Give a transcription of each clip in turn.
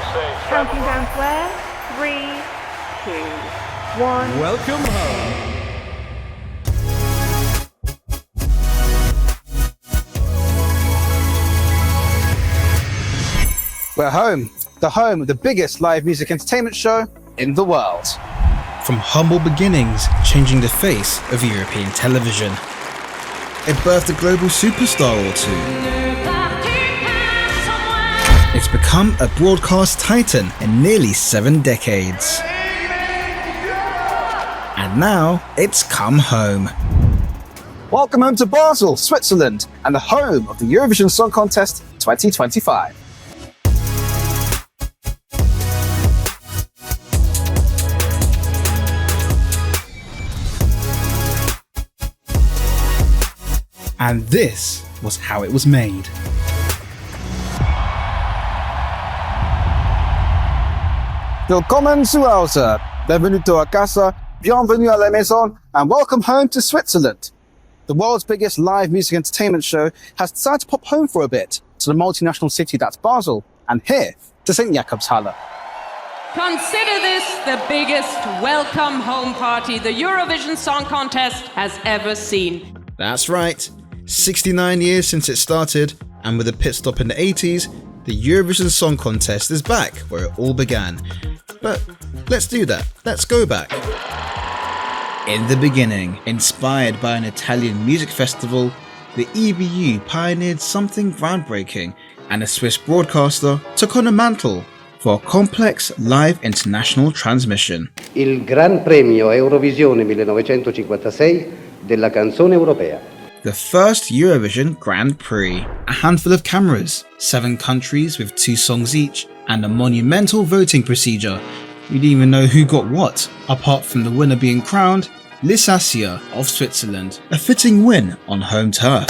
Counting down to where? 3, 2, 1. Welcome home. We're home, the home of the biggest live music entertainment show in the world. From humble beginnings, changing the face of European television, it birthed a global superstar or two. It's become a broadcast titan in nearly 7 decades. And now, it's come home. Welcome home to Basel, Switzerland, and the home of the Eurovision Song Contest 2025. And this was how it was made. Willkommen zu Hause, benvenuto a casa, bienvenue à la maison, and welcome home to Switzerland. The world's biggest live music entertainment show has decided to pop home for a bit to the multinational city that's Basel, and here to St. Jakobshalle. Consider this the biggest welcome home party the Eurovision Song Contest has ever seen. That's right. 69 years since it started, and with a pit stop in the 80s, the Eurovision Song Contest is back where it all began. But let's do that. Let's go back. In the beginning, inspired by an Italian music festival, the EBU pioneered something groundbreaking, and a Swiss broadcaster took on a mantle for a complex live international transmission. Il Gran Premio Eurovisione 1956 della canzone europea. The first Eurovision Grand Prix. A handful of cameras, 7 countries with 2 songs each, and a monumental voting procedure. We didn't even know who got what, apart from the winner being crowned Lysasia of Switzerland, a fitting win on home turf.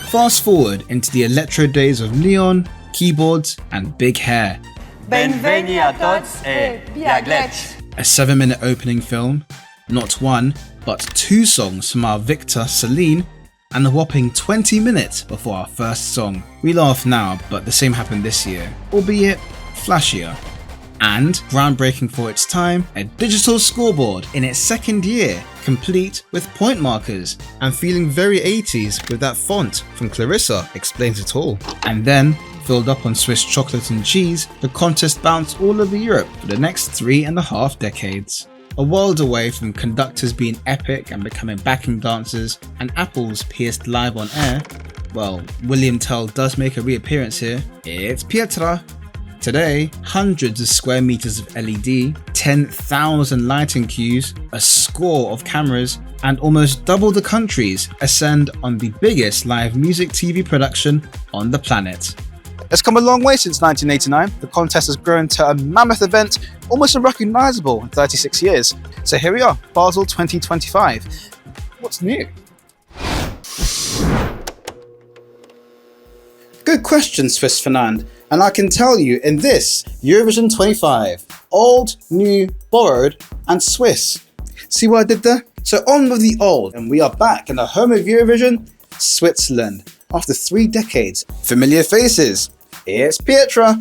Fast forward into the electro days of neon, keyboards, and big hair. Benveni a tots e biaglet. A 7-minute opening film, not one, but 2 songs from our Victor Celine, and a whopping 20 minutes before our first song. We laugh now, but the same happened this year, albeit flashier. And, groundbreaking for its time, a digital scoreboard in its 2nd year, complete with point markers, and feeling very 80s with that font from Clarissa Explains It All. And then, filled up on Swiss chocolate and cheese, the contest bounced all over Europe for the next 3.5 decades. A world away from conductors being epic and becoming backing dancers, and apples pierced live on air. Well, William Tell does make a reappearance here. It's Pietra. Today, hundreds of square meters of LED, 10,000 lighting cues, a score of cameras, and almost double the countries ascend on the biggest live music TV production on the planet. It's come a long way since 1989. The contest has grown to a mammoth event, almost unrecognisable in 36 years. So here we are, Basel 2025. What's new? Good question, Swiss Fernand. And I can tell you in this Eurovision 25, old, new, borrowed, and Swiss. See what I did there? So on with the old, and we are back in the home of Eurovision, Switzerland. After 3 decades, familiar faces. It's Pietra.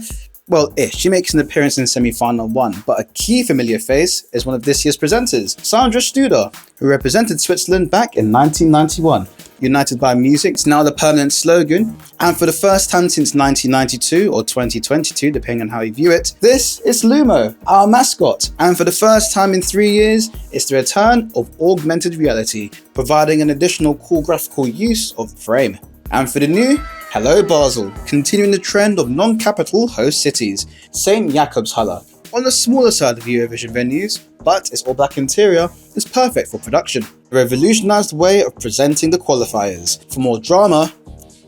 Well, she makes an appearance in semi-final 1, but a key familiar face is one of this year's presenters, Sandra Studer, who represented Switzerland back in 1991. United by Music is now the permanent slogan, and for the first time since 1992 or 2022, depending on how you view it, this is Lumo, our mascot, and for the first time in 3 years, it's the return of augmented reality, providing an additional cool graphical use of the frame. And for the new, Hello Basel, continuing the trend of non-capital host cities, St. Jakobshalle. On the smaller side of Eurovision venues, but its all-black interior is perfect for production. A revolutionised way of presenting the qualifiers, for more drama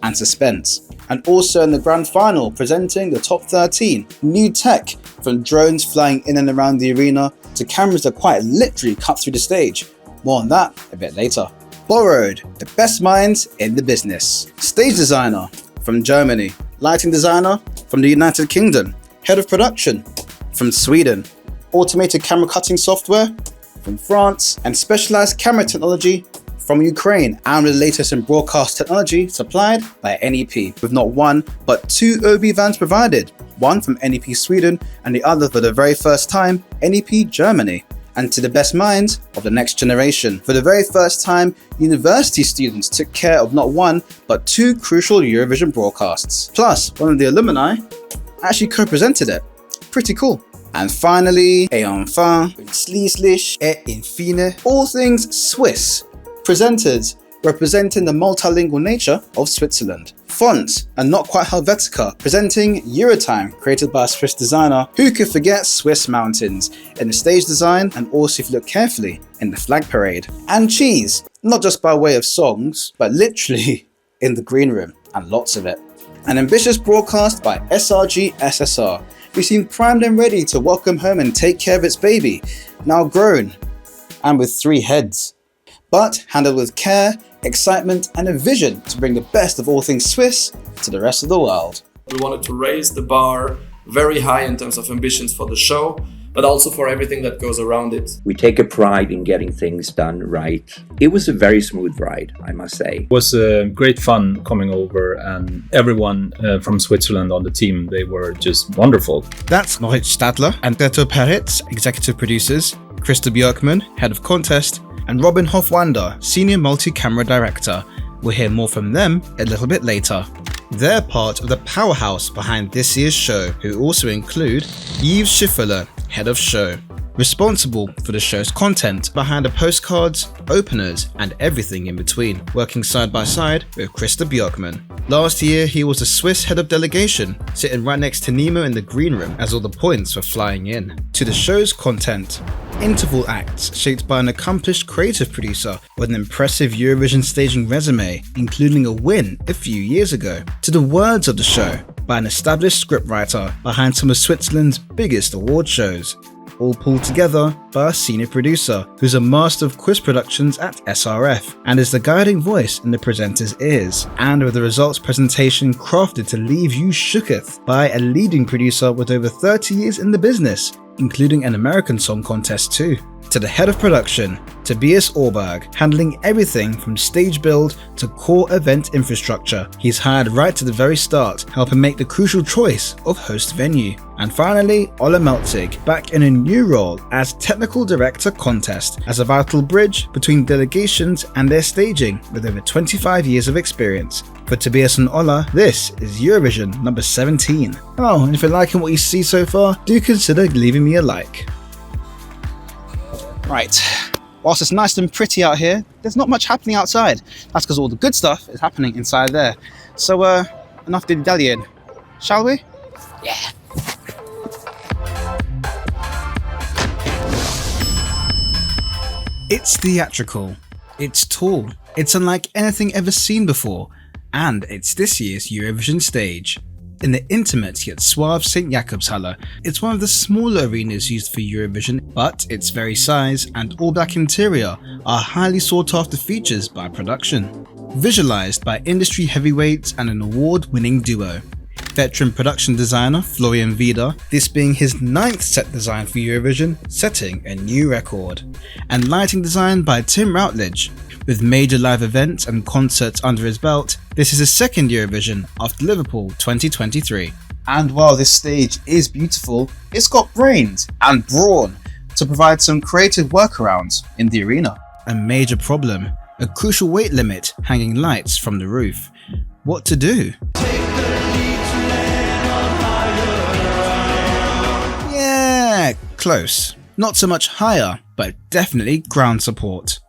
and suspense. And also in the grand final, presenting the top 13. New tech, from drones flying in and around the arena, to cameras that quite literally cut through the stage. More on that a bit later. Borrowed, the best minds in the business. Stage designer, from Germany. Lighting designer, from the United Kingdom. Head of production, from Sweden. Automated camera cutting software, from France. And specialized camera technology, from Ukraine, and with the latest in broadcast technology supplied by NEP, with not 1 but 2 OB vans provided. one from NEP Sweden and the other for the very first time, NEP Germany. And to the best minds of the next generation, for the very first time, university students took care of not one, but two crucial Eurovision broadcasts. Plus, one of the alumni actually co-presented it. Pretty cool. And finally, et enfin, schließlich et infine, all things Swiss. Presenters representing the multilingual nature of Switzerland. Font and not quite Helvetica, presenting Eurotime, created by a Swiss designer. Who could forget Swiss mountains in the stage design, and also if you look carefully in the flag parade. And cheese, not just by way of songs, but literally in the green room, and lots of it. An ambitious broadcast by SRG SSR, who seemed primed and ready to welcome home and take care of its baby, now grown and with 3 heads. But handled with care, excitement and a vision to bring the best of all things Swiss to the rest of the world. We wanted to raise the bar very high in terms of ambitions for the show, but also for everything that goes around it. We take a pride in getting things done right. It was a very smooth ride, I must say. It was great fun coming over, and everyone from Switzerland on the team, they were just wonderful. That's Moritz Stadler and Reto Peritz, executive producers, Björkman, head of contest, and Robin Hofwander, senior multi-camera director. We'll hear more from them a little bit later. They're part of the powerhouse behind this year's show, who also include Yves Schifferle, head of show, responsible for the show's content behind the postcards, openers, and everything in between, working side by side with Björkman. Last year, he was the Swiss head of delegation, sitting right next to Nemo in the green room as all the points were flying in. To the show's content, interval acts shaped by an accomplished creative producer with an impressive Eurovision staging resume, including a win a few years ago. To the words of the show, by an established scriptwriter behind some of Switzerland's biggest award shows, all pulled together by a senior producer who's a master of quiz productions at SRF and is the guiding voice in the presenter's ears, and with the results presentation crafted to leave you shooketh by a leading producer with over 30 years in the business, including an American Song Contest too. To the head of production, Tobias Orberg, handling everything from stage build to core event infrastructure. He's hired right to the very start, helping make the crucial choice of host venue. And finally, Ola Meltzig, back in a new role as technical director contest, as a vital bridge between delegations and their staging with over 25 years of experience. For Tobias and Ola, this is Eurovision number 17. Oh, and if you're liking what you see so far, do consider leaving me a like. Right, whilst it's nice and pretty out here, there's not much happening outside. That's because all the good stuff is happening inside there. So enough dilly-dallying, shall we? Yeah. It's theatrical, it's tall, it's unlike anything ever seen before, and it's this year's Eurovision stage. In the intimate yet suave St. Jakobshalle, it's one of the smaller arenas used for Eurovision, but its very size and all-black interior are highly sought-after features by production. Visualized by industry heavyweights and an award-winning duo. Veteran production designer Florian Wieder, this being his 9th set design for Eurovision, setting a new record. And lighting design by Tim Routledge. With major live events and concerts under his belt, this is his second Eurovision after Liverpool 2023. And while this stage is beautiful, it's got brains and brawn to provide some creative workarounds in the arena. A major problem, a crucial weight limit hanging lights from the roof. What to do? Yeah, close. Not so much higher, but definitely ground support.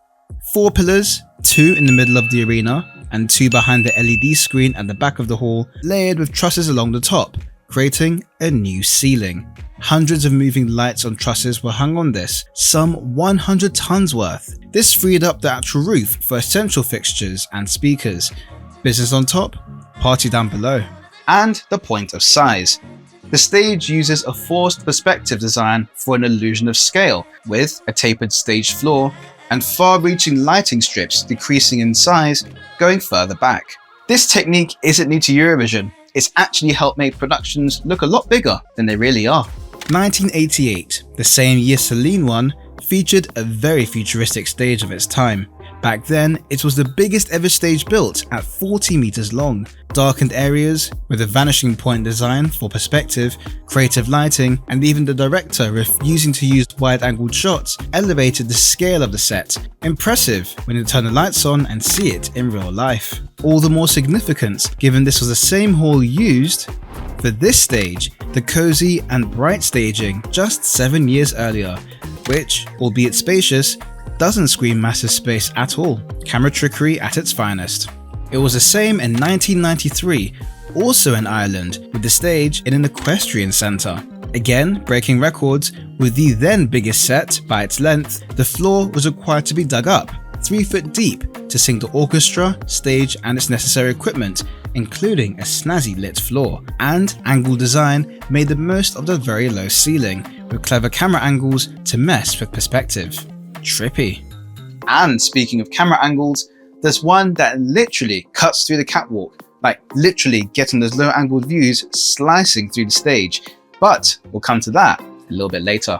4 pillars, 2 in the middle of the arena, and 2 behind the LED screen at the back of the hall, layered with trusses along the top, creating a new ceiling. Hundreds of moving lights on trusses were hung on this, some 100 tons worth. This freed up the actual roof for essential fixtures and speakers. Business on top, party down below. And the point of size. The stage uses a forced perspective design for an illusion of scale, with a tapered stage floor and far-reaching lighting strips decreasing in size, going further back. This technique isn't new to Eurovision, it's actually helped make productions look a lot bigger than they really are. 1988, the same year Celine won, featured a very futuristic stage of its time, Back then, it was the biggest ever stage built at 40 meters long. Darkened areas with a vanishing point design for perspective, creative lighting, and even the director refusing to use wide-angled shots elevated the scale of the set. Impressive when you turn the lights on and see it in real life. All the more significant given this was the same hall used for this stage, the cozy and bright staging just 7 years earlier, which, albeit spacious, doesn't scream massive space at all. Camera trickery at its finest. It was the same in 1993, also in Ireland, with the stage in an equestrian centre. Again, breaking records, with the then biggest set by its length, the floor was required to be dug up, 3 foot deep, to sink the orchestra, stage and its necessary equipment, including a snazzy lit floor, and angle design made the most of the very low ceiling, with clever camera angles to mess with perspective. Trippy. And speaking of camera angles, there's one that literally cuts through the catwalk, like literally getting those low angled views slicing through the stage. But we'll come to that a little bit later.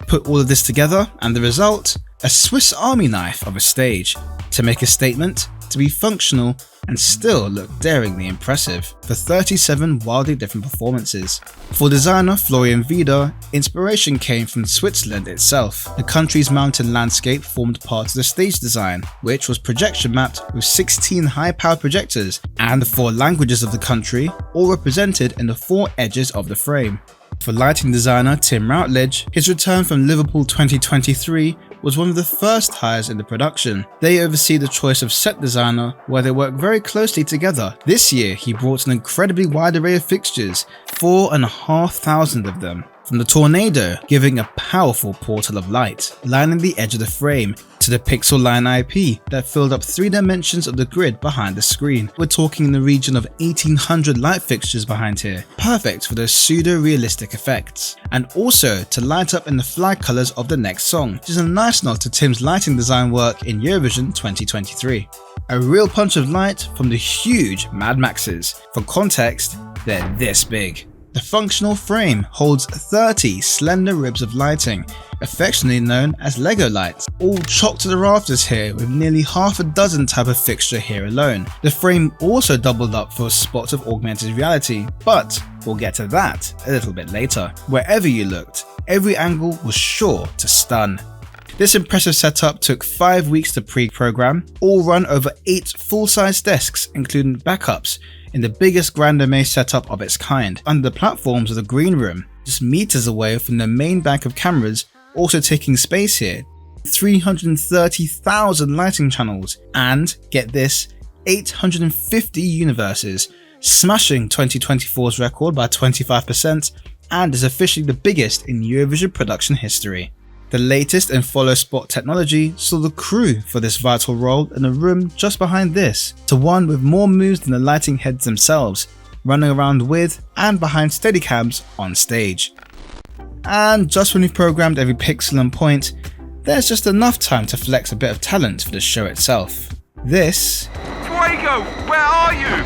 Put all of this together and the result? A Swiss Army knife of a stage, to make a statement, to be functional and still look daringly impressive for 37 wildly different performances. For designer Florian Wieder, inspiration came from Switzerland itself. The country's mountain landscape formed part of the stage design, which was projection mapped with 16 high-powered projectors and the 4 languages of the country, all represented in the 4 edges of the frame. For lighting designer Tim Routledge, his return from Liverpool 2023 was one of the first hires in the production. They oversee the choice of set designer, where they work very closely together. This year, he brought an incredibly wide array of fixtures, 4,500 of them. From the tornado, giving a powerful portal of light, lining the edge of the frame, to the pixel line IP that filled up 3 dimensions of the grid behind the screen. We're talking in the region of 1,800 light fixtures behind here, perfect for those pseudo-realistic effects. And also to light up in the flag colours of the next song, which is a nice nod to Tim's lighting design work in Eurovision 2023. A real punch of light from the huge Mad Maxes. For context, they're this big. The functional frame holds 30 slender ribs of lighting, affectionately known as Lego lights, all chocked to the rafters here with nearly half a dozen type of fixture here alone. The frame also doubled up for a spot of augmented reality, but we'll get to that a little bit later. Wherever you looked, every angle was sure to stun. This impressive setup took 5 weeks to pre-program, all run over 8 full-size desks including backups, in the biggest Grand Maze setup of its kind, under the platforms of the green room, just meters away from the main bank of cameras, also taking space here. 330,000 lighting channels, and, get this, 850 universes, smashing 2024's record by 25%, and is officially the biggest in Eurovision production history. The latest in follow spot technology saw the crew for this vital role in a room just behind this, to one with more moves than the lighting heads themselves, running around with and behind steadicams on stage. And just when you've programmed every pixel and point, there's just enough time to flex a bit of talent for the show itself. This Fuego, where are you?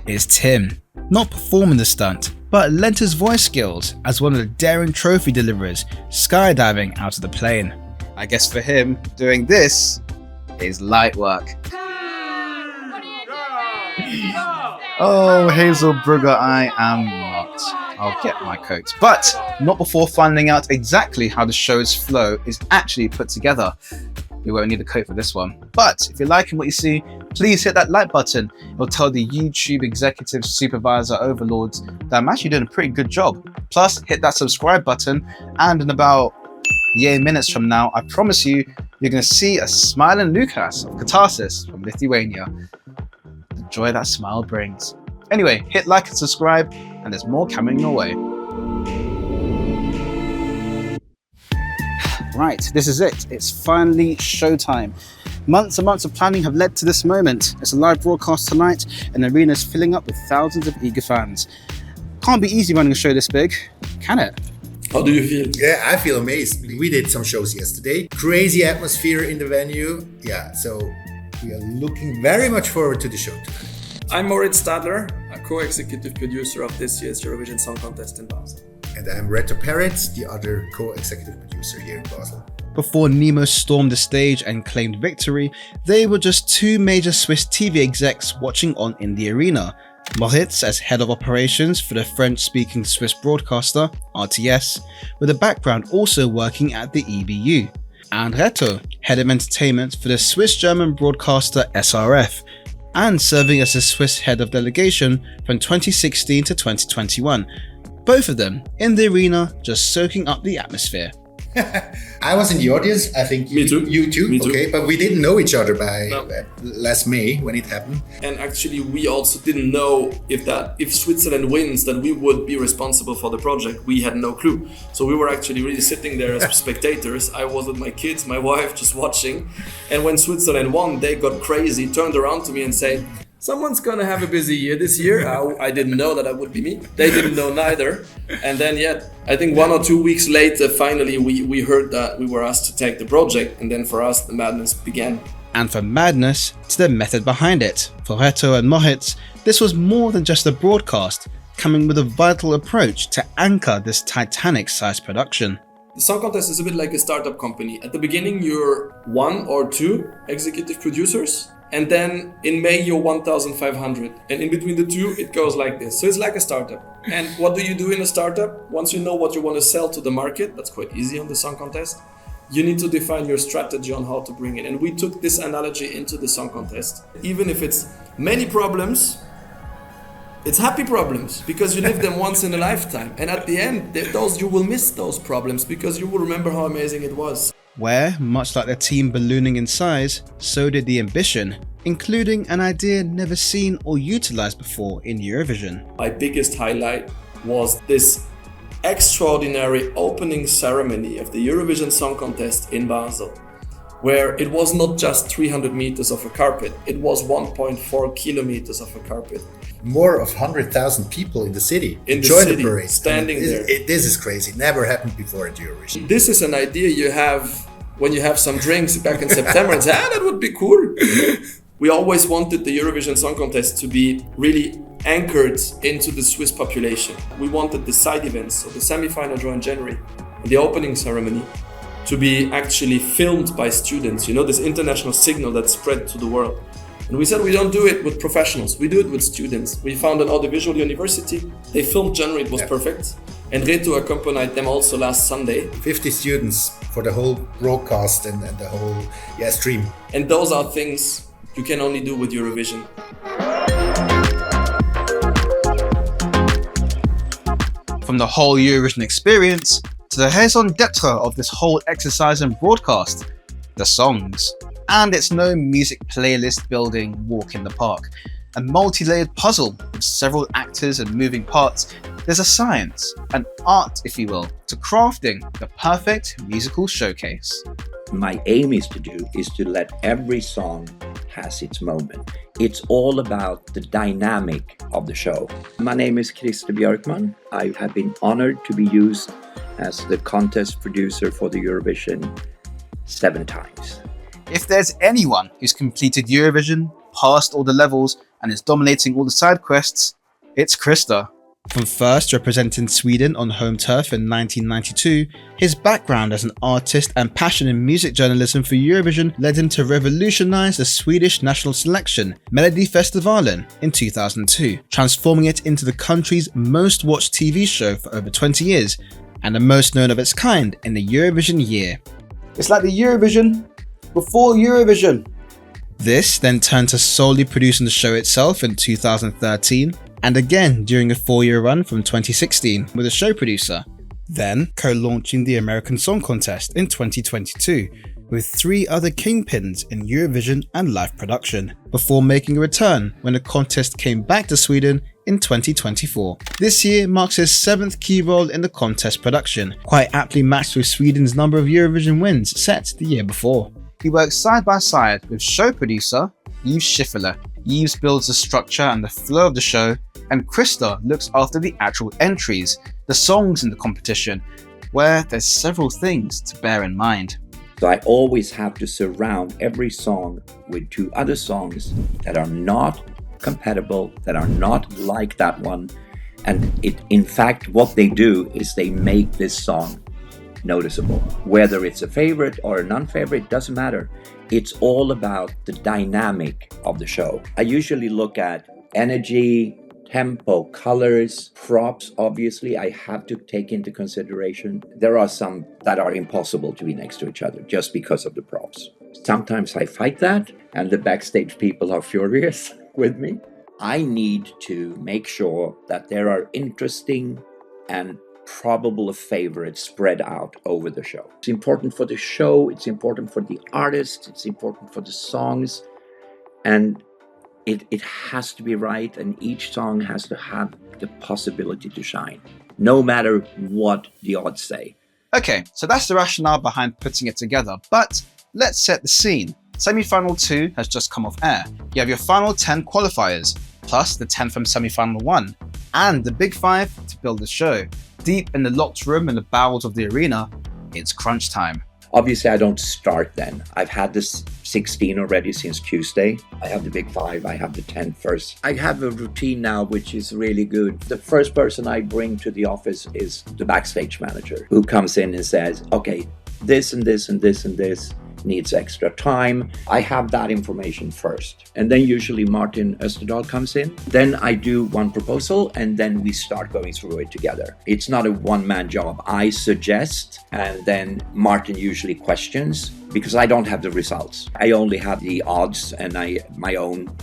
Is Tim, not performing the stunt, but lent his voice skills as one of the daring trophy deliverers skydiving out of the plane. I guess for him, doing this is light work. Oh, Hazel Brugger, I am not. I'll get my coat. But not before finding out exactly how the show's flow is actually put together. We won't need a coat for this one. But if you're liking what you see, please hit that like button. It'll tell the YouTube executive supervisor overlords that I'm actually doing a pretty good job. Plus, hit that subscribe button, and in about minutes from now, I promise you, you're going to see a smiling Lukas of Catharsis from Lithuania. The joy that smile brings. Anyway, hit like and subscribe, and there's more coming your way. Right, this is it. It's finally showtime. Months and months of planning have led to this moment. It's a live broadcast tonight, and the arena's filling up with thousands of eager fans. Can't be easy running a show this big, can it? How do you feel? Yeah, I feel amazed. We did some shows yesterday. Crazy atmosphere in the venue. Yeah, so we are looking very much forward to the show tonight. I'm Moritz Stadler, a co-executive producer of this year's Eurovision Song Contest in Basel. And I'm Reto Peritz, the other co-executive producer here in Basel. Before Nemo stormed the stage and claimed victory, they were just two major Swiss TV execs watching on in the arena. Moritz as head of operations for the French-speaking Swiss broadcaster, RTS, with a background also working at the EBU. And Reto, head of entertainment for the Swiss-German broadcaster SRF, and serving as the Swiss head of delegation from 2016 to 2021. Both of them in the arena just soaking up the atmosphere. I was in the audience, I think Me too. You too, Me too. Okay, but we didn't know each other by last May when it happened. And actually we also didn't know if Switzerland wins that we would be responsible for the project. We had no clue. So we were actually really sitting there as spectators. I was with my kids, my wife, just watching. And when Switzerland won, they got crazy, turned around to me and said, someone's gonna have a busy year this year. I didn't know that would be me. They didn't know neither. And then I think 1 or 2 weeks later, finally we heard that we were asked to take the project. And then for us, the madness began. And from madness to the method behind it. For Reto and Moritz, this was more than just a broadcast, coming with a vital approach to anchor this Titanic-sized production. The Song Contest is a bit like a startup company. At the beginning, you're 1 or 2 executive producers. And then in May, you're 1,500. And in between the two, it goes like this. So it's like a startup. And what do you do in a startup? Once you know what you want to sell to the market, that's quite easy on the Song Contest, you need to define your strategy on how to bring it. And we took this analogy into the Song Contest. Even if it's many problems, it's happy problems because you live them once in a lifetime. And at the end, you will miss those problems because you will remember how amazing it was. Where, much like the team ballooning in size, so did the ambition, including an idea never seen or utilized before in Eurovision. My biggest highlight was this extraordinary opening ceremony of the Eurovision Song Contest in Basel, where it was not just 300 meters of a carpet, it was 1.4 kilometers of a carpet. More of 100,000 people in the city enjoy the parade. Standing there. This is crazy. Never happened before at Eurovision. This is an idea you have when you have some drinks back in September and say, that would be cool. We always wanted the Eurovision Song Contest to be really anchored into the Swiss population. We wanted the side events, so the semi-final draw in January and the opening ceremony, to be actually filmed by students, this international signal that spread to the world. And we said we don't do it with professionals, we do it with students. We found an audiovisual university, they filmed January, it was perfect. And Reto accompanied them also last Sunday. 50 students for the whole broadcast and the whole stream. And those are things you can only do with Eurovision. From the whole Eurovision experience to the raison d'etre of this whole exercise and broadcast, the songs. And it's no music playlist building walk in the park. A multi-layered puzzle with several actors and moving parts. There's a science, an art if you will, to crafting the perfect musical showcase. My aim is to let every song has its moment. It's all about the dynamic of the show. My name is Björkman. I have been honored to be used as the contest producer for the Eurovision 7 times. If there's anyone who's completed Eurovision, passed all the levels, and is dominating all the side quests, it's Krista. From first representing Sweden on home turf in 1992, his background as an artist and passion in music journalism for Eurovision led him to revolutionize the Swedish national selection, Melodifestivalen, in 2002, transforming it into the country's most watched TV show for over 20 years, and the most known of its kind in the Eurovision year. It's like the Eurovision before Eurovision. This then turned to solely producing the show itself in 2013, and again during a 4-year run from 2016 with a show producer. Then co-launching the American Song Contest in 2022 with 3 other kingpins in Eurovision and live production, before making a return when the contest came back to Sweden in 2024. This year marks his 7th key role in the contest production, quite aptly matched with Sweden's number of Eurovision wins set the year before. He works side by side with show producer Yves Schifferle. Yves builds the structure and the flow of the show, and Krista looks after the actual entries, the songs in the competition, where there's several things to bear in mind. So I always have to surround every song with 2 other songs that are not compatible, that are not like that one. And in fact, what they do is they make this song noticeable. Whether it's a favorite or a non-favorite, doesn't matter. It's all about the dynamic of the show. I usually look at energy, tempo, colors, props. Obviously, I have to take into consideration. There are some that are impossible to be next to each other just because of the props. Sometimes I fight that, and the backstage people are furious with me. I need to make sure that there are interesting and probable favorites spread out over the show. It's important for the show, it's important for the artist, it's important for the songs, and it has to be right, and each song has to have the possibility to shine, no matter what the odds say. Okay, so that's the rationale behind putting it together, but let's set the scene. Semi-final 2 has just come off air. You have your final 10 qualifiers, plus the 10 from semi-final 1, and the big 5 to build the show. Deep in the locked room in the bowels of the arena, it's crunch time. Obviously, I don't start then. I've had this 16 already since Tuesday. I have the big 5, I have the 10 first. I have a routine now which is really good. The first person I bring to the office is the backstage manager, who comes in and says, okay, this and this and this and this needs extra time. I have that information first. And then usually Martin Österdahl comes in. Then I do one proposal and then we start going through it together. It's not a one-man job. I suggest and then Martin usually questions because I don't have the results. I only have the odds and my own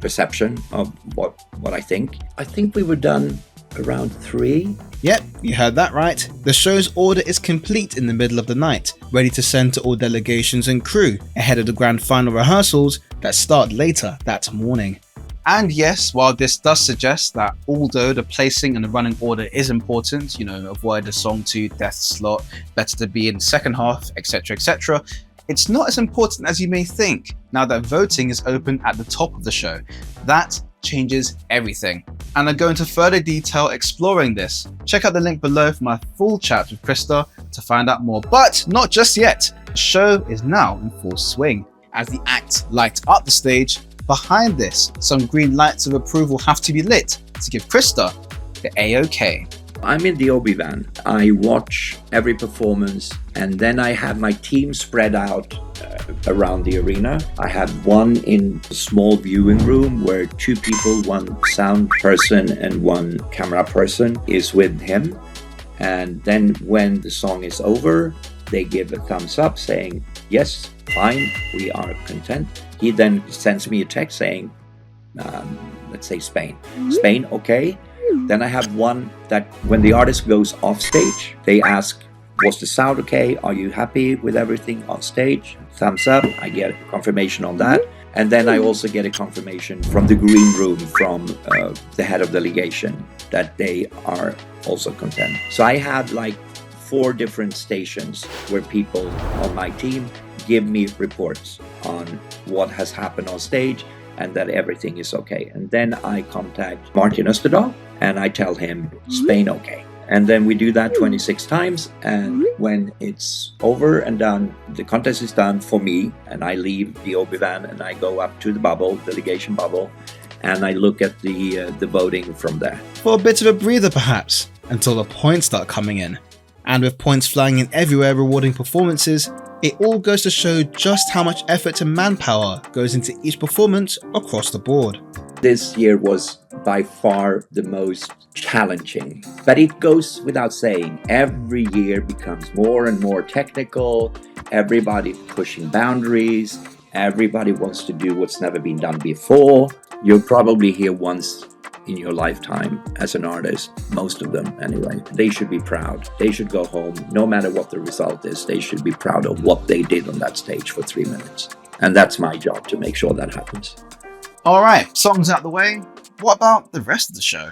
perception of what I think. I think we were done around 3. Yep, you heard that right. The show's order is complete in the middle of the night, ready to send to all delegations and crew ahead of the grand final rehearsals that start later that morning. And yes, while this does suggest that although the placing and the running order is important, avoid a song to death slot, better to be in the second half, etc, etc, it's not as important as you may think now that voting is open at the top of the show. That changes everything, and I go into further detail exploring this. Check out the link below for my full chat with Krista to find out more, but not just yet. The show is now in full swing. As the act light up the stage, behind this, some green lights of approval have to be lit to give Krista the A-OK. I'm in the Obi van. I watch every performance and then I have my team spread out around the arena. I have one in a small viewing room where 2 people, one sound person and one camera person is with him. And then when the song is over, they give a thumbs up saying, yes, fine, we are content. He then sends me a text saying, let's say Spain. Spain, okay. Then I have one that when the artist goes off stage, they ask, was the sound okay? Are you happy with everything on stage? Thumbs up, I get a confirmation on that. And then I also get a confirmation from the green room from the head of delegation that they are also content. So I have like 4 different stations where people on my team give me reports on what has happened on stage and that everything is okay. And then I contact Martin Österdahl and I tell him Spain okay. And then we do that 26 times, and when it's over and done, the contest is done for me, and I leave the Obi van and I go up to the bubble, delegation bubble, and I look at the voting from there. For a bit of a breather perhaps, until the points start coming in. And with points flying in everywhere rewarding performances, it all goes to show just how much effort and manpower goes into each performance across the board. This year was by far the most challenging, but it goes without saying, every year becomes more and more technical, everybody pushing boundaries, everybody wants to do what's never been done before. You'll probably hear once in your lifetime as an artist, most of them anyway. They should be proud. They should go home, no matter what the result is, they should be proud of what they did on that stage for 3 minutes. And that's my job to make sure that happens. Alright, songs out the way, what about the rest of the show?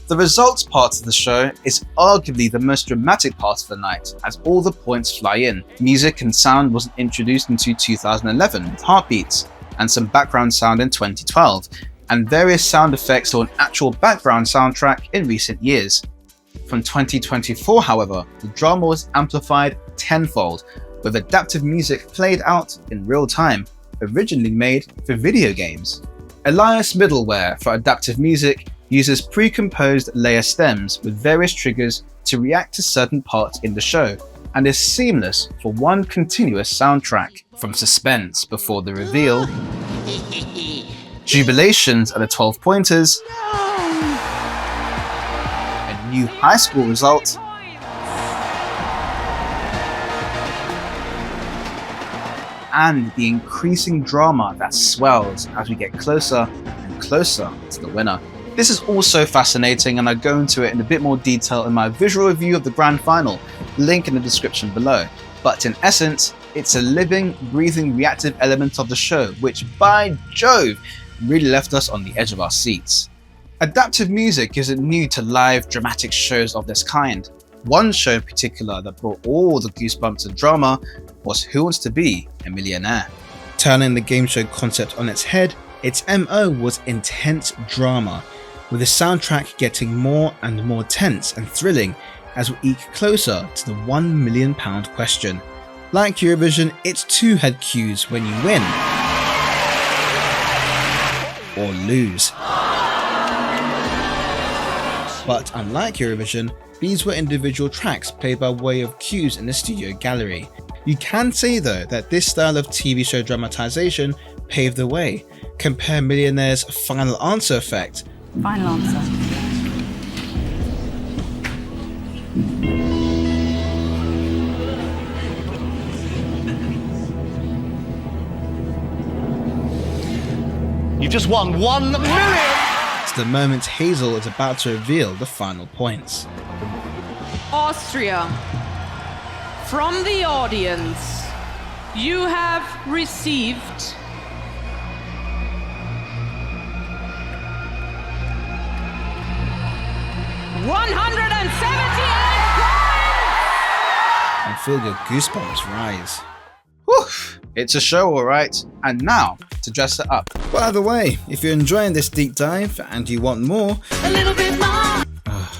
The results part of the show is arguably the most dramatic part of the night, as all the points fly in. Music and sound wasn't introduced until 2011 with Heartbeats, and some background sound in 2012, and various sound effects or an actual background soundtrack in recent years. From 2024, however, the drama was amplified tenfold, with adaptive music played out in real time, originally made for video games. Elias middleware for adaptive music uses pre-composed layer stems with various triggers to react to certain parts in the show, and is seamless for one continuous soundtrack. From suspense before the reveal, jubilations at the 12 pointers, a new high school result, and the increasing drama that swells as we get closer and closer to the winner. This is also fascinating, and I go into it in a bit more detail in my visual review of the grand final, link in the description below. But in essence, it's a living, breathing, reactive element of the show, which, by Jove, really left us on the edge of our seats. Adaptive music isn't new to live, dramatic shows of this kind. One show in particular that brought all the goosebumps and drama was Who Wants to Be a Millionaire? Turning the game show concept on its head, its MO was intense drama, with the soundtrack getting more and more tense and thrilling as we eke closer to the £1 million question. Like Eurovision, its two head cues when you win or lose. But unlike Eurovision, these were individual tracks played by way of cues in the studio gallery. You can say though that this style of TV show dramatization paved the way. Compare Millionaire's final answer effect. Final answer. You've just won 1 million! It's the moment Hazel is about to reveal the final points. Austria, from the audience, you have received 178 points! And feel your goosebumps rise. Whew, it's a show alright, and now to dress it up. By the way, if you're enjoying this deep dive and you want more, A little bit more.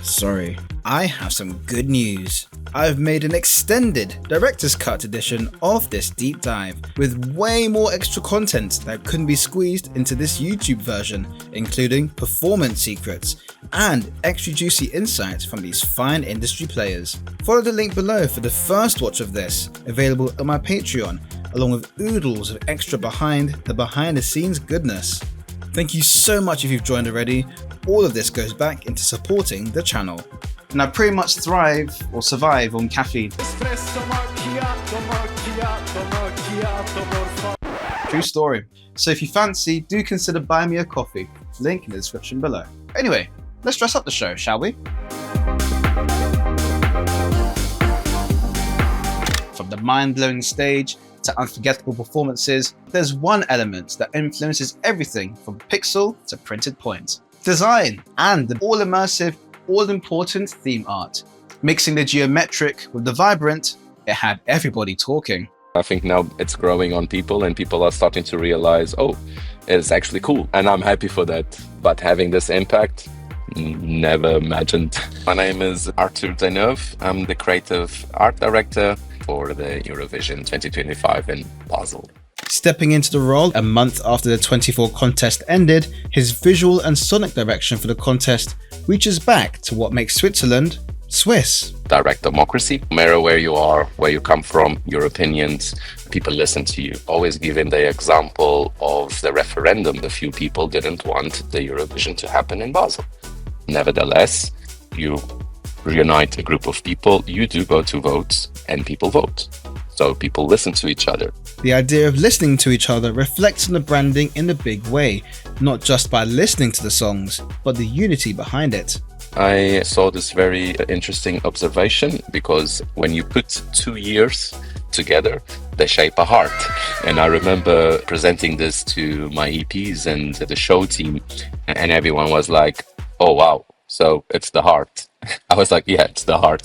Sorry, I have some good news. I've made an extended director's cut edition of this deep dive with way more extra content that couldn't be squeezed into this YouTube version, including performance secrets and extra juicy insights from these fine industry players. Follow the link below for the first watch of this, available on my Patreon, along with oodles of extra behind the scenes goodness. Thank you so much if you've joined already. All of this goes back into supporting the channel. And I pretty much thrive or survive on caffeine. True story. So if you fancy, do consider buying me a coffee. Link in the description below. Anyway, let's dress up the show, shall we? From the mind-blowing stage to unforgettable performances, there's one element that influences everything from pixel to printed point. Design and the all-immersive, all-important theme art. Mixing the geometric with the vibrant, it had everybody talking. I think now it's growing on people and people are starting to realize, oh, it's actually cool. And I'm happy for that. But having this impact, never imagined. My name is Art'ur Deyneuve. I'm the creative art director for the Eurovision 2025 in Basel. Stepping into the role a month after the 24 contest ended, his visual and sonic direction for the contest reaches back to what makes Switzerland Swiss. Direct democracy. No matter where you are, where you come from, your opinions, people listen to you. Always giving the example of the referendum. The few people didn't want the Eurovision to happen in Basel. Nevertheless, you reunite a group of people, you do go to votes, and people vote. So people listen to each other. The idea of listening to each other reflects on the branding in a big way, not just by listening to the songs, but the unity behind it. I saw this very interesting observation because when you put 2 years together, they shape a heart. And I remember presenting this to my EPs and the show team, and everyone was like, oh wow, so it's the heart. I was like, yeah, it's the heart.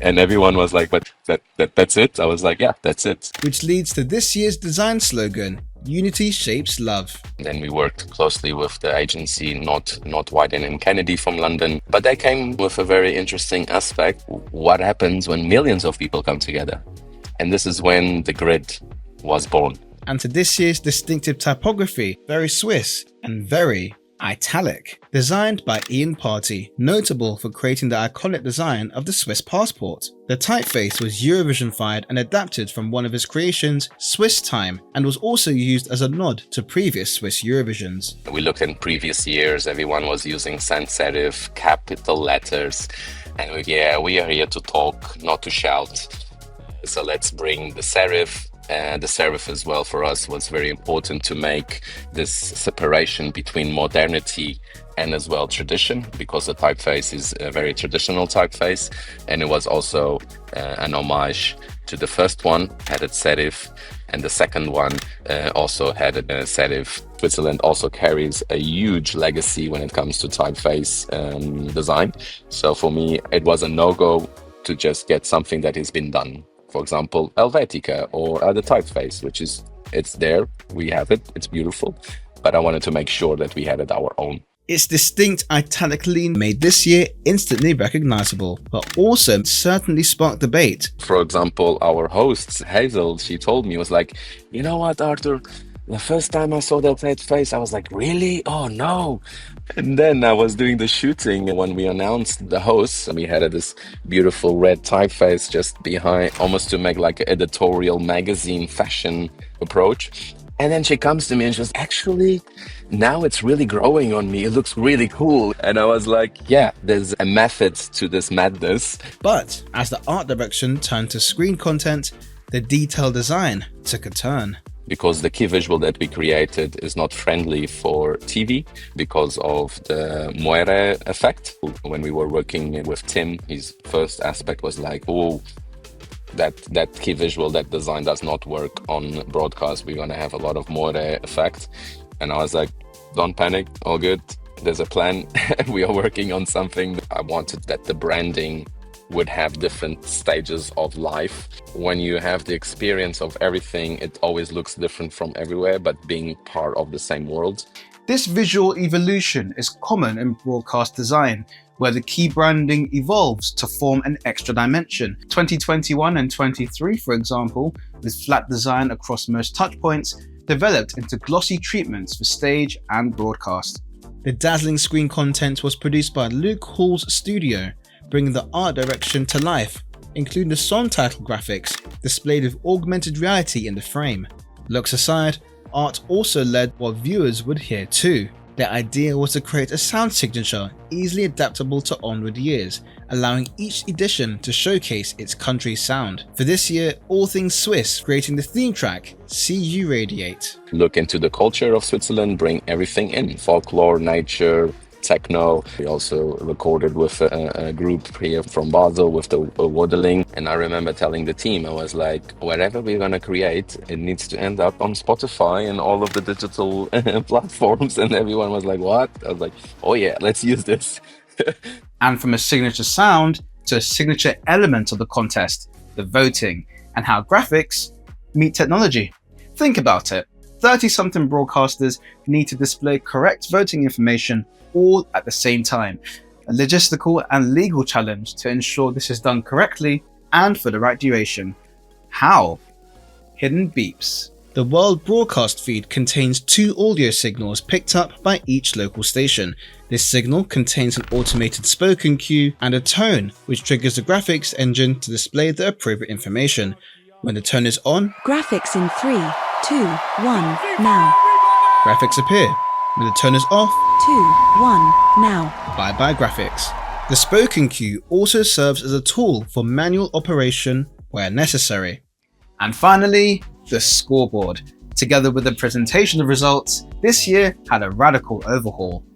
And everyone was like, but that's it? I was like, yeah, that's it. Which leads to this year's design slogan, Unity Shapes Love. Then we worked closely with the agency, not Wyden and Kennedy from London, but they came with a very interesting aspect. What happens when millions of people come together? And this is when the grid was born. And to this year's distinctive typography, very Swiss and very Italic, designed by Ian Party, notable for creating the iconic design of the Swiss passport. The typeface was Eurovision-fied and adapted from one of his creations, Swiss Time, and was also used as a nod to previous Swiss Eurovisions. We looked in previous years, everyone was using sans serif, capital letters, and we are here to talk, not to shout. So let's bring the serif. The serif as well for us was very important to make this separation between modernity and as well tradition, because the typeface is a very traditional typeface, and it was also an homage to the first one, had its serif, and the second one also had a serif. Switzerland also carries a huge legacy when it comes to typeface design. So for me, it was a no-go to just get something that has been done. For example, Helvetica or the typeface, which is, it's there, we have it, it's beautiful, but I wanted to make sure that we had it our own. Its distinct italic lean made this year instantly recognizable, but also certainly sparked debate. For example, our host, Hazel, she told me, was like, you know what, Arthur, the first time I saw that typeface, I was like, really? Oh no. And then I was doing the shooting when we announced the hosts, and we had this beautiful red typeface just behind, almost to make like an editorial magazine fashion approach. And then she comes to me and she goes, actually, now it's really growing on me. It looks really cool. And I was like, yeah, there's a method to this madness. But as the art direction turned to screen content, the detailed design took a turn. Because the key visual that we created is not friendly for TV because of the moire effect. When we were working with Tim, his first aspect was like, oh, that key visual, that design does not work on broadcast. We're going to have a lot of moire effect. And I was like, don't panic, all good. There's a plan. We are working on something. I wanted that the branding would have different stages of life. When you have the experience of everything, it always looks different from everywhere, but being part of the same world. This visual evolution is common in broadcast design, where the key branding evolves to form an extra dimension. 2021 and 23, for example, with flat design across most touchpoints, developed into glossy treatments for stage and broadcast. The dazzling screen content was produced by Luke Hall's studio, bringing the art direction to life, including the song title graphics displayed with augmented reality in the frame. Looks aside, art also led what viewers would hear too. The idea was to create a sound signature easily adaptable to onward years, allowing each edition to showcase its country's sound. For this year, all things Swiss, creating the theme track, See You Radiate. Look into the culture of Switzerland, bring everything in, folklore, nature, techno. We also recorded with a group here from Basel with the waddling. And I remember telling the team, I was like, wherever we're going to create, it needs to end up on Spotify and all of the digital platforms. And everyone was like, what? I was like, oh yeah, let's use this. And from a signature sound to a signature element of the contest, the voting, and how graphics meet technology. Think about it. 30-something broadcasters need to display correct voting information all at the same time. A logistical and legal challenge to ensure this is done correctly and for the right duration. How? Hidden beeps. The world broadcast feed contains 2 audio signals picked up by each local station. This signal contains an automated spoken cue and a tone, which triggers the graphics engine to display the appropriate information. When the tone is on, graphics in 3, 2, 1, now. Graphics appear. When the tone is off, 2, 1, now. Bye-bye graphics. The spoken cue also serves as a tool for manual operation where necessary. And finally, the scoreboard. Together with the presentation of results, this year had a radical overhaul.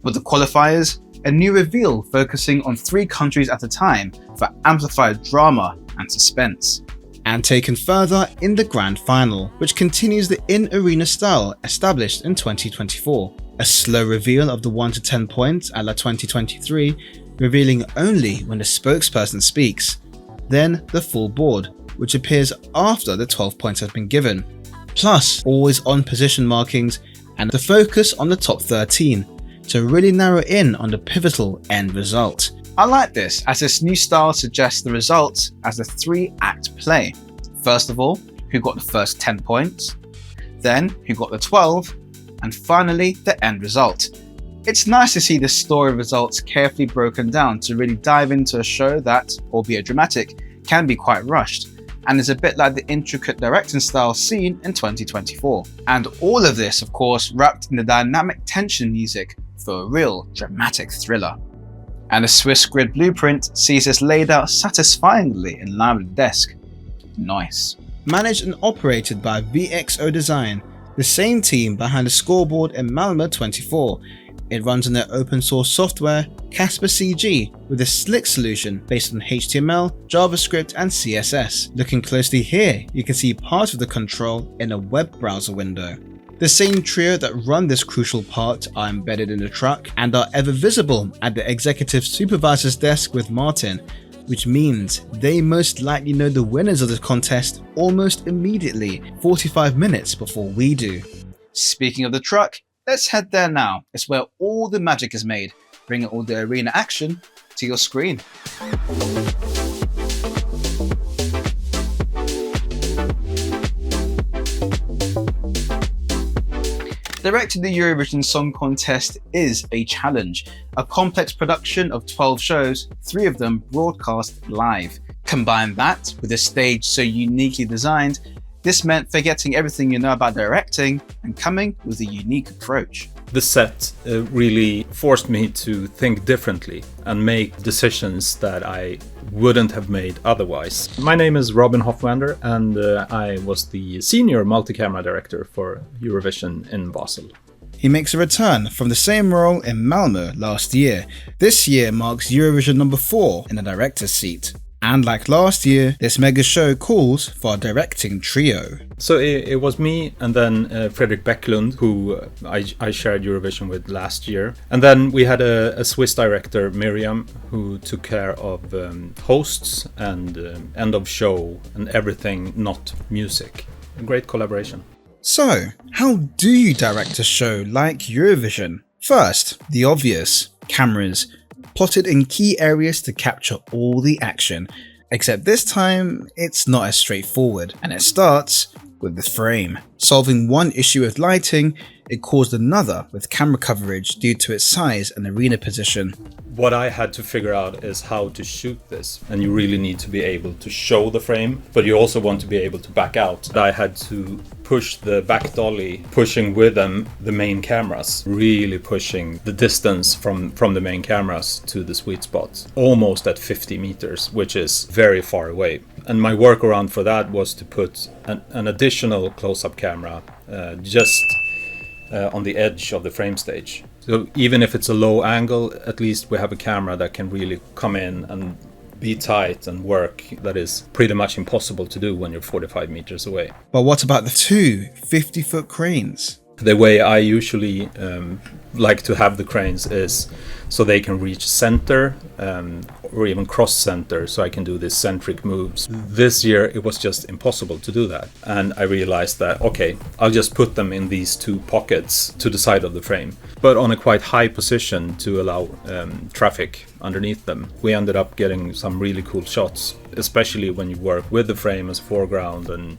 With the qualifiers, a new reveal focusing on 3 countries at a time for amplified drama and suspense. And taken further in the grand final, which continues the in-arena style established in 2024. A slow reveal of the 1 to 10 points a la 2023, revealing only when the spokesperson speaks. Then the full board, which appears after the 12 points have been given. Plus always on position markings and the focus on the top 13 to really narrow in on the pivotal end result. I like this, as this new style suggests the results as a 3-act play. First of all, who got the first 10 points, then who got the 12, and finally the end result. It's nice to see the story results carefully broken down to really dive into a show that, albeit dramatic, can be quite rushed, and is a bit like the intricate directing style seen in 2024. And all of this, of course, wrapped in the dynamic tension music for a real dramatic thriller. And the Swiss grid blueprint sees this laid out satisfyingly in line with the desk. Nice. Managed and operated by VXO Design, the same team behind the Scoreboard in Malmö 24. It runs on their open source software, Casper CG, with a slick solution based on HTML, JavaScript and CSS. Looking closely here, you can see part of the control in a web browser window. The same trio that run this crucial part are embedded in the truck and are ever visible at the executive supervisor's desk with Martin, which means they most likely know the winners of the contest almost immediately, 45 minutes before we do. Speaking of the truck, let's head there now. It's where all the magic is made, bringing all the arena action to your screen. Directing the Eurovision Song Contest is a challenge, a complex production of 12 shows, 3 of them broadcast live. Combine that with a stage so uniquely designed, this meant forgetting everything you know about directing and coming with a unique approach. The set really forced me to think differently and make decisions that I wouldn't have made otherwise. My name is Robin Hofwander and I was the senior multi-camera director for Eurovision in Basel. He makes a return from the same role in Malmö last year. This year marks Eurovision number 4 in the director's seat. And like last year, this mega show calls for a directing trio. So it was me and then Fredrik Bäcklund, who I shared Eurovision with last year. And then we had a Swiss director, Miriam, who took care of hosts and end of show and everything not music. A great collaboration. So, how do you direct a show like Eurovision? First, the obvious, cameras. Plotted in key areas to capture all the action, except this time it's not as straightforward, and it starts with the frame. Solving one issue with lighting, it caused another with camera coverage due to its size and arena position. What I had to figure out is how to shoot this, and you really need to be able to show the frame, but you also want to be able to back out. I had to push the back dolly, pushing with them the main cameras, really pushing the distance from the main cameras to the sweet spot, almost at 50 meters, which is very far away. And my workaround for that was to put an additional close-up camera just on the edge of the frame stage. So even if it's a low angle, at least we have a camera that can really come in and be tight and work. That is pretty much impossible to do when you're 45 meters away. But what about the 2 50-foot cranes? The way I usually like to have the cranes is so they can reach center or even cross center, so I can do these centric moves. This year it was just impossible to do that, and I realized that okay, I'll just put them in these 2 pockets to the side of the frame, but on a quite high position to allow traffic underneath them. We ended up getting some really cool shots, especially when you work with the frame as foreground, and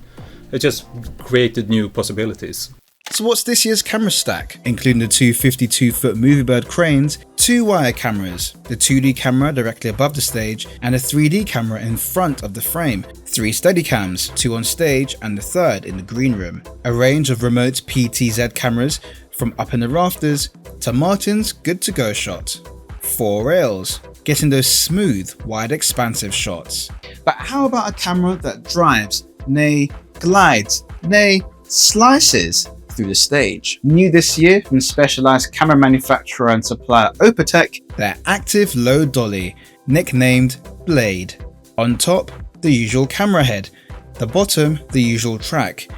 it just created new possibilities. So what's this year's camera stack? Including the 2 52-foot movie bird cranes, 2 wire cameras, the 2D camera directly above the stage, and a 3D camera in front of the frame, 3 Steadicams, 2 on stage and the 3rd in the green room, a range of remote PTZ cameras from up in the rafters to Martin's good to go shot, 4 rails, getting those smooth, wide expansive shots. But how about a camera that drives, nay glides, nay slices through the stage? New this year from specialized camera manufacturer and supplier Opatec, their active low dolly, nicknamed Blade. On top, the usual camera head, the bottom, the usual track,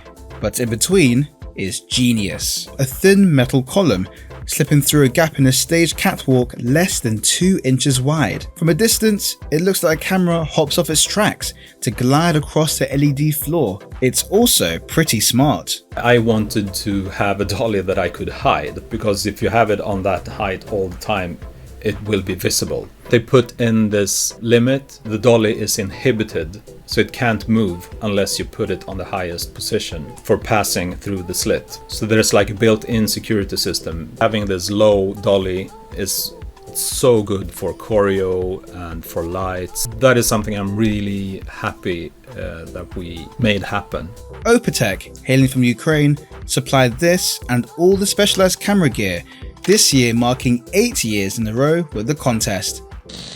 but in between is genius. A thin metal column slipping through a gap in a stage catwalk less than 2 inches wide. From a distance, it looks like a camera hops off its tracks to glide across the LED floor. It's also pretty smart. I wanted to have a dolly that I could hide, because if you have it on that height all the time, it will be visible. They put in this limit, the dolly is inhibited, so it can't move unless you put it on the highest position for passing through the slit. So there's like a built-in security system. Having this low dolly is so good for choreo and for lights. That is something I'm really happy that we made happen. Opatech, hailing from Ukraine, supplied this and all the specialized camera gear, this year marking 8 years in a row with the contest.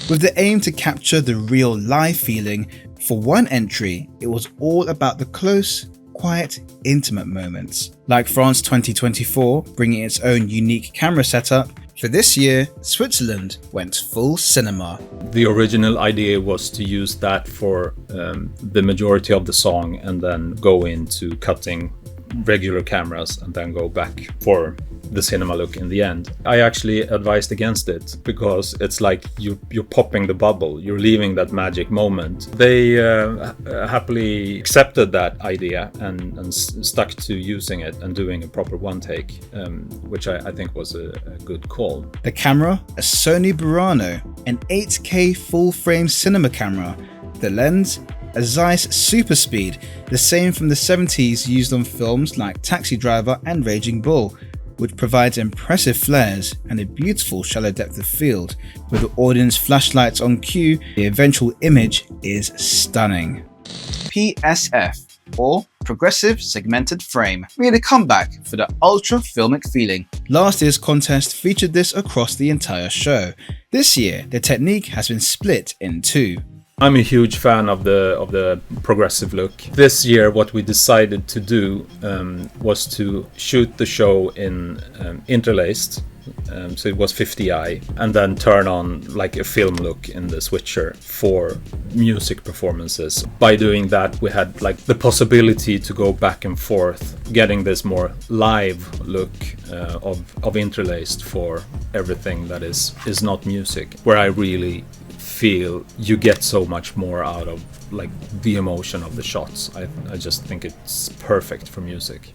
With the aim to capture the real live feeling, for one entry, it was all about the close, quiet, intimate moments. Like France 2024, bringing its own unique camera setup, for this year, Switzerland went full cinema. The original idea was to use that for the majority of the song and then go into cutting regular cameras and then go back for the cinema look in the end. I actually advised against it because it's like you're popping the bubble, you're leaving that magic moment. They happily accepted that idea and stuck to using it and doing a proper one take, which I think was a good call. The camera, a Sony Burano, an 8K full frame cinema camera. The lens, a Zeiss Super Speed, the same from the 70s used on films like Taxi Driver and Raging Bull, which provides impressive flares and a beautiful shallow depth of field. With the audience flashlights on cue, the eventual image is stunning. PSF, or Progressive Segmented Frame, made a comeback for the ultra filmic feeling. Last year's contest featured this across the entire show. This year, the technique has been split in two. I'm a huge fan of the progressive look. This year what we decided to do was to shoot the show in interlaced, so it was 50i, and then turn on like a film look in the switcher for music performances. By doing that we had like the possibility to go back and forth, getting this more live look of interlaced for everything that is not music, where I really feel you get so much more out of like the emotion of the shots. I just think it's perfect for music.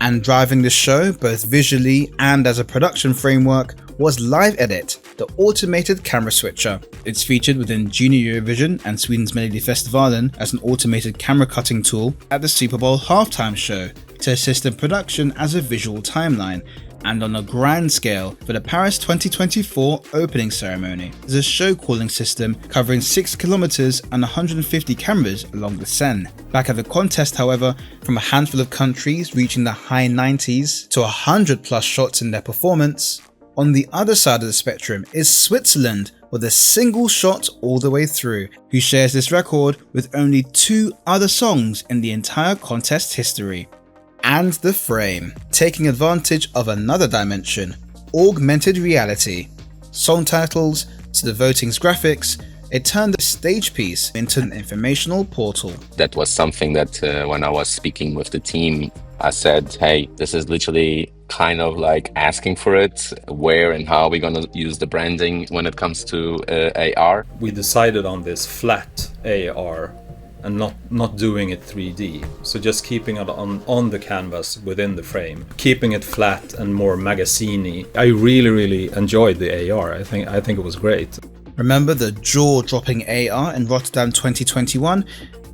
And driving the show, both visually and as a production framework, was Live Edit, the automated camera switcher. It's featured within Junior Eurovision and Sweden's Melodifestivalen as an automated camera cutting tool, at the Super Bowl halftime show to assist in production as a visual timeline, and on a grand scale for the Paris 2024 opening ceremony. There's a show calling system covering 6 kilometers and 150 cameras along the Seine. Back at the contest, however, from a handful of countries reaching the high 90s to 100 plus shots in their performance, on the other side of the spectrum is Switzerland with a single shot all the way through, who shares this record with only 2 other songs in the entire contest history. And the frame, taking advantage of another dimension, augmented reality. Song titles to the voting's graphics, it turned the stage piece into an informational portal. That was something that when I was speaking with the team, I said, hey, this is literally kind of like asking for it. Where and how are we going to use the branding when it comes to AR? We decided on this flat AR and not doing it 3D. So just keeping it on the canvas within the frame, keeping it flat and more magazine-y. I really enjoyed the AR. I think it was great. Remember the jaw-dropping AR in Rotterdam 2021?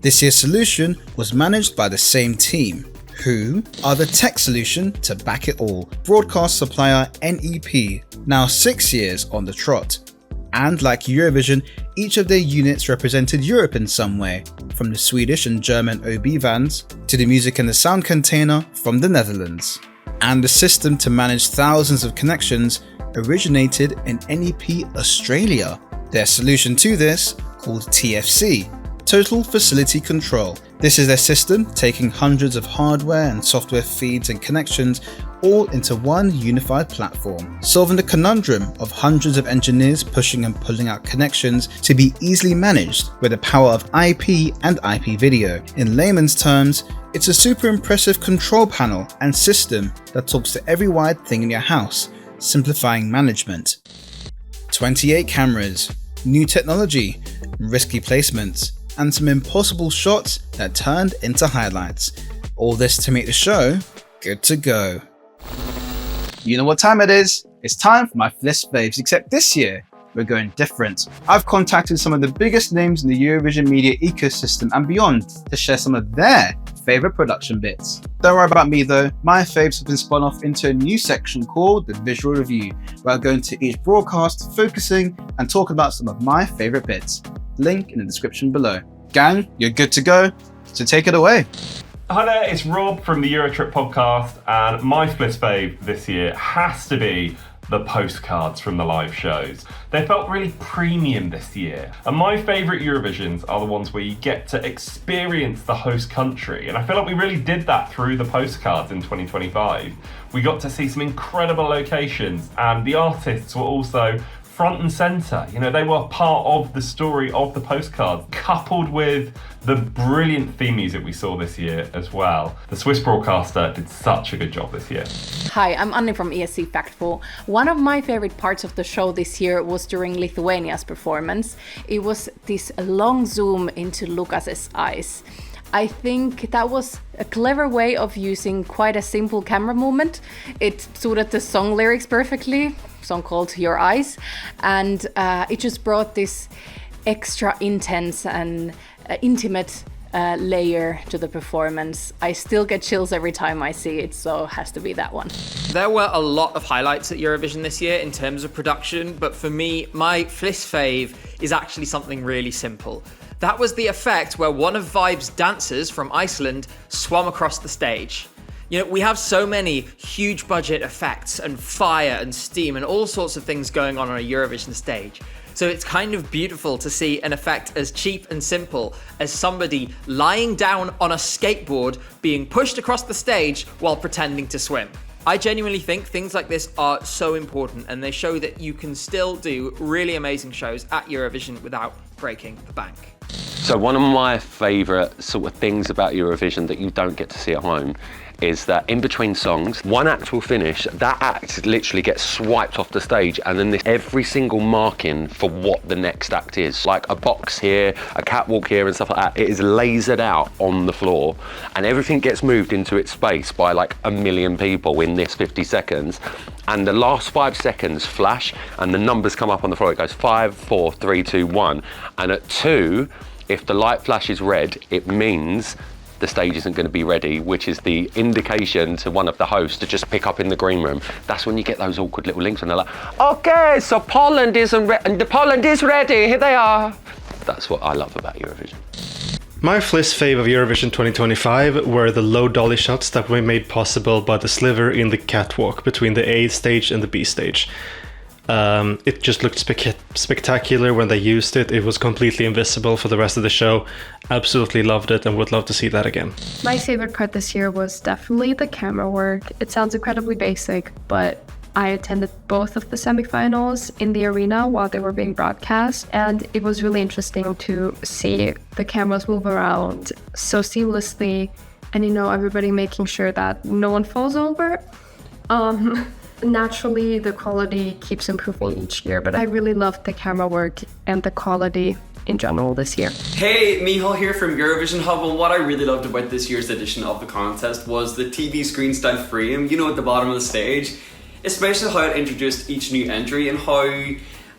This year's solution was managed by the same team, who are the tech solution to back it all. Broadcast supplier NEP, now 6 years on the trot. And like Eurovision, each of their units represented Europe in some way, from the Swedish and German OB vans to the music and the sound container from the Netherlands. And the system to manage thousands of connections originated in NEP Australia. Their solution to this, called TFC, Total Facility Control. This is their system taking hundreds of hardware and software feeds and connections all into one unified platform, solving the conundrum of hundreds of engineers pushing and pulling out connections to be easily managed with the power of IP and IP video. In layman's terms, it's a super impressive control panel and system that talks to every wired thing in your house, simplifying management. 28 cameras, new technology, risky placements, and some impossible shots that turned into highlights. All this to make the show good to go. You know what time it is? It's time for my FLiSS Faves, except this year we're going different. I've contacted some of the biggest names in the Eurovision media ecosystem and beyond to share some of their favourite production bits. Don't worry about me though, my faves have been spun off into a new section called the Visual Review, where I go into each broadcast, focusing and talk about some of my favourite bits. Link in the description below. Gang, you're good to go, so take it away. Hi there, it's Rob from the Eurotrip podcast, and my FLiSS fave this year has to be the postcards from the live shows. They felt really premium this year, and my favourite Eurovisions are the ones where you get to experience the host country, and I feel like we really did that through the postcards in 2025. We got to see some incredible locations, and the artists were also front and centre. You know, they were part of the story of the postcards, coupled with the brilliant theme music we saw this year as well. The Swiss broadcaster did such a good job this year. Hi, I'm Anne from ESC Factful. One of my favorite parts of the show this year was during Lithuania's performance. It was this long zoom into Lukas's eyes. I think that was a clever way of using quite a simple camera movement. It suited the song lyrics perfectly, song called Your Eyes, and it just brought this extra intense and intimate layer to the performance. I still get chills every time I see it, so it has to be that one. There were a lot of highlights at Eurovision this year in terms of production, but for me, my FLiSS fave is actually something really simple. That was the effect where one of Vibe's dancers from Iceland swam across the stage. You know, we have so many huge budget effects and fire and steam and all sorts of things going on a Eurovision stage. So it's kind of beautiful to see an effect as cheap and simple as somebody lying down on a skateboard being pushed across the stage while pretending to swim. I genuinely think things like this are so important, and they show that you can still do really amazing shows at Eurovision without breaking the bank. So one of my favourite sort of things about Eurovision that you don't get to see at home is that in between songs, one act will finish, that act literally gets swiped off the stage, and then every single marking for what the next act is, like a box here, a catwalk here and stuff like that, it is lasered out on the floor, and everything gets moved into its space by like 1 million people in this 50 seconds. And the last 5 seconds flash, and the numbers come up on the floor. It goes 5, 4, 3, 2, 1. And at 2, if the light flashes red, it means the stage isn't going to be ready, which is the indication to one of the hosts to just pick up in the green room. That's when you get those awkward little links when they're like, okay, so Poland isn't ready, and Poland is ready, here they are. That's what I love about Eurovision. My FLiSS fave of Eurovision 2025 were the low dolly shots that were made possible by the sliver in the catwalk between the A stage and the B stage. It just looked spectacular when they used it. It was completely invisible for the rest of the show. Absolutely loved it and would love to see that again. My favorite part this year was definitely the camera work. It sounds incredibly basic, but I attended both of the semifinals in the arena while they were being broadcast, and it was really interesting to see the cameras move around so seamlessly, and you know, everybody making sure that no one falls over. Naturally, the quality keeps improving each year, but I really loved the camera work and the quality in general this year. Hey, Michal here from Eurovision Hub, and what I really loved about this year's edition of the contest was the TV screen style frame, you know, at the bottom of the stage, especially how it introduced each new entry and how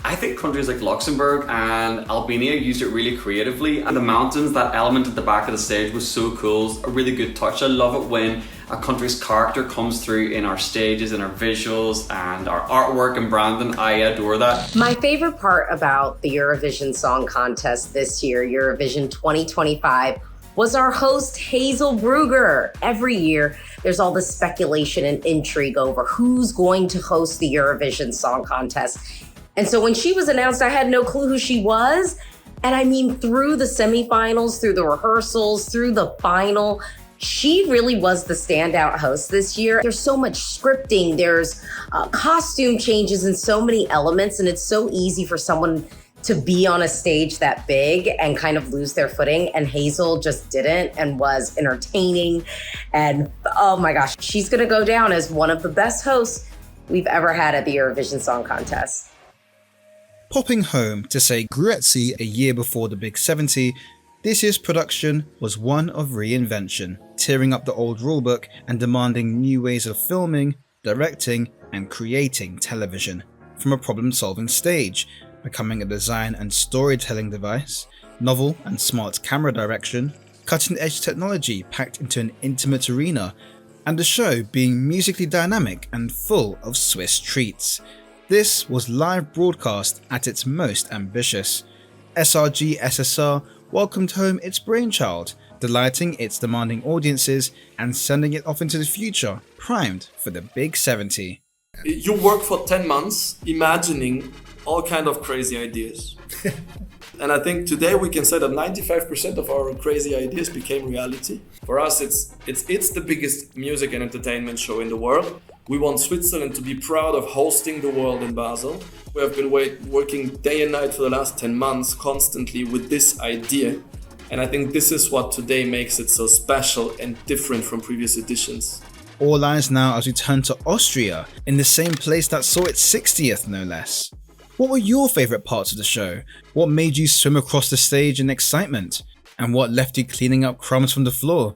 I think countries like Luxembourg and Albania used it really creatively, and the mountains, that element at the back of the stage was so cool, a really good touch. I love it when a country's character comes through in our stages and our visuals and our artwork and branding. I adore that. My favorite part about the Eurovision Song Contest this year, Eurovision 2025, was our host Hazel Brugger. Every year, there's all this speculation and intrigue over who's going to host the Eurovision Song Contest. And so when she was announced, I had no clue who she was. And I mean, through the semifinals, through the rehearsals, through the final, she really was the standout host this year. There's so much scripting, there's costume changes and so many elements, and it's so easy for someone to be on a stage that big and kind of lose their footing. And Hazel just didn't and was entertaining. And oh my gosh, she's gonna go down as one of the best hosts we've ever had at the Eurovision Song Contest. Popping home to say grazie a year before the Big 70, this year's production was one of reinvention, tearing up the old rulebook and demanding new ways of filming, directing, and creating television. From a problem-solving stage, becoming a design and storytelling device, novel and smart camera direction, cutting-edge technology packed into an intimate arena, and the show being musically dynamic and full of Swiss treats. This was live broadcast at its most ambitious. SRG SSR welcomed home its brainchild, delighting its demanding audiences and sending it off into the future, primed for the Big 70. You work for 10 months imagining all kind of crazy ideas. And I think today we can say that 95% of our crazy ideas became reality. For us, it's the biggest music and entertainment show in the world. We want Switzerland to be proud of hosting the world in Basel. We have been working day and night for the last 10 months constantly with this idea. And I think this is what today makes it so special and different from previous editions. All eyes now as we turn to Austria, in the same place that saw its 60th no less. What were your favourite parts of the show? What made you swim across the stage in excitement? And what left you cleaning up crumbs from the floor?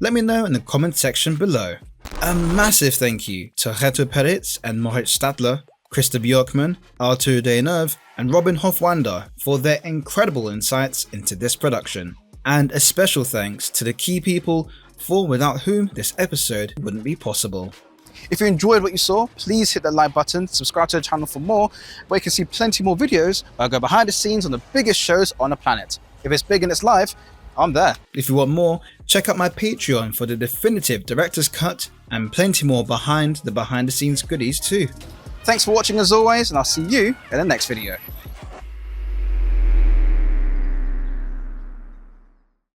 Let me know in the comment section below. A massive thank you to Reto Peritz and Moritz Stadler, Björkman, Art'ur Deyneuve and Robin Hofwander for their incredible insights into this production. And a special thanks to the key people for without whom this episode wouldn't be possible. If you enjoyed what you saw, please hit that like button, subscribe to the channel for more, where you can see plenty more videos where I go behind the scenes on the biggest shows on the planet. If it's big and it's live, I'm there. If you want more, check out my Patreon for the definitive director's cut and plenty more behind the scenes goodies too. Thanks for watching as always, and I'll see you in the next video.